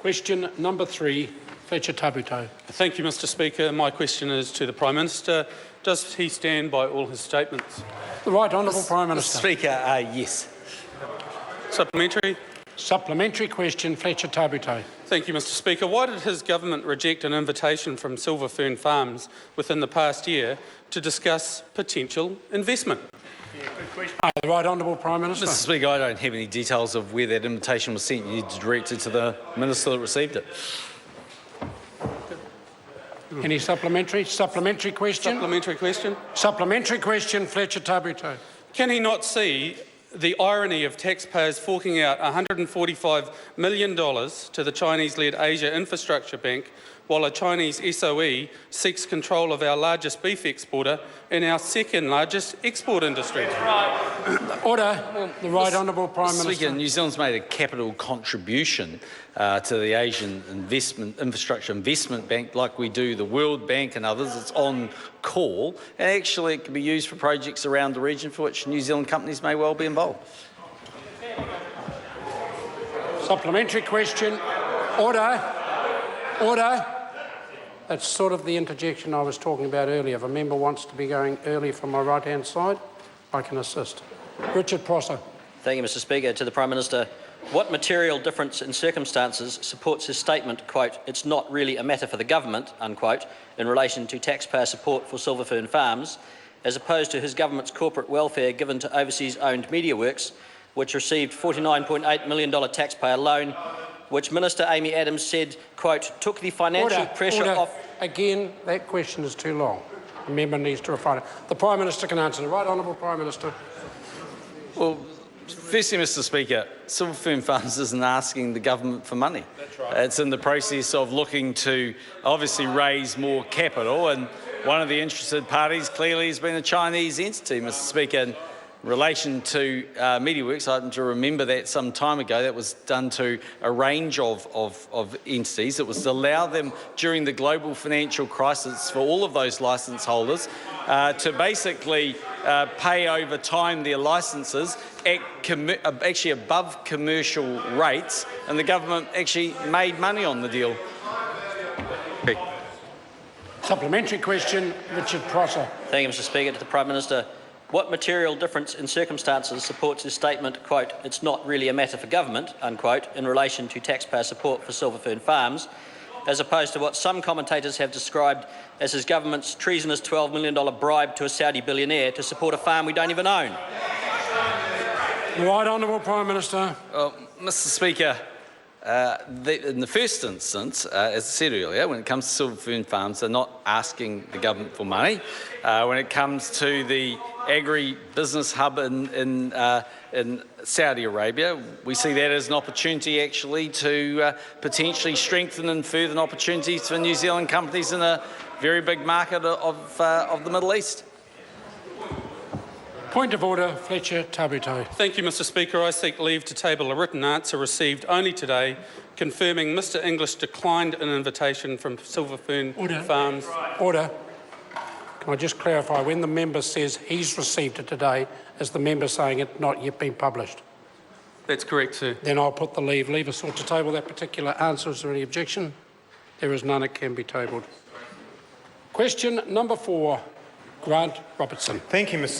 Question number 3, Fletcher Tabuteau. Thank you, Mr Speaker. My question is to the Prime Minister. Does he stand by all his statements? The Right Honourable Prime Minister. Mr Speaker, yes. Supplementary. Supplementary question, Fletcher Tabuteau. Thank you, Mr Speaker. Why did his government reject an invitation from Silver Fern Farms within the past year to discuss potential investment? The Right Honourable Prime Minister. Mr Speaker, I don't have any details of where that invitation was sent. You need to direct it to the Minister that received it. Any supplementary? Supplementary question? Supplementary question. Supplementary question, Fletcher Tabuteau. Can he not see the irony of taxpayers forking out $145 million to the Chinese-led Asia Infrastructure Bank while a Chinese SOE seeks control of our largest beef exporter and our second largest export industry? Order. The Right Honourable Prime Minister. Speaker, New Zealand's made a capital contribution to the Asian Infrastructure Investment Bank, like we do the World Bank and others. It's on call, and actually it can be used for projects around the region for which New Zealand companies may well be involved. Supplementary question. Order. Order. That's sort of the interjection I was talking about earlier. If a member wants to be going early from my right-hand side, I can assist. Richard Prosser. Thank you, Mr Speaker. To the Prime Minister, what material difference in circumstances supports his statement, quote, "It's not really a matter for the government," unquote, in relation to taxpayer support for Silver Fern Farms, as opposed to his government's corporate welfare given to overseas-owned MediaWorks, which received $49.8 million taxpayer loan, which Minister Amy Adams said, quote, "took the financial pressure off..." Again, that question is too long. The member needs to refine it. The Prime Minister can answer. The Right Honourable Prime Minister. Well, firstly, Mr Speaker, Silver Fern Farms isn't asking the government for money. That's right. It's in the process of looking to obviously raise more capital, and one of the interested parties clearly has been a Chinese entity, Mr Speaker. In relation to MediaWorks, I happen to remember that some time ago that was done to a range of entities. It was to allow them during the global financial crisis for all of those licence holders to basically pay over time their licences at actually above commercial rates, and the government actually made money on the deal. Supplementary question, Richard Prosser. Thank you, Mr Speaker. To the Prime Minister, what material difference in circumstances supports his statement, quote, "It's not really a matter for government," unquote, in relation to taxpayer support for Silver Fern Farms, as opposed to what some commentators have described as his government's treasonous $12 million bribe to a Saudi billionaire to support a farm we don't even own? The Right Honourable Prime Minister. Well, Mr Speaker, in the first instance, as I said earlier, when it comes to Silver Fern Farms, they're not asking the government for money. When it comes to the agri-business hub in Saudi Arabia, we see that as an opportunity actually to potentially strengthen and further opportunities for New Zealand companies in a very big market of the Middle East. Point of order, Fletcher Tabuteau. Thank you, Mr Speaker. I seek leave to table a written answer received only today, confirming Mr English declined an invitation from Silver Fern Farms. Order. Can I just clarify, when the member says he's received it today, is the member saying it not yet been published? That's correct, sir. Then I'll put the leave sought to table that particular answer. Is there any objection? There is none. It can be tabled. Question number 4, Grant Robertson. Thank you, Mr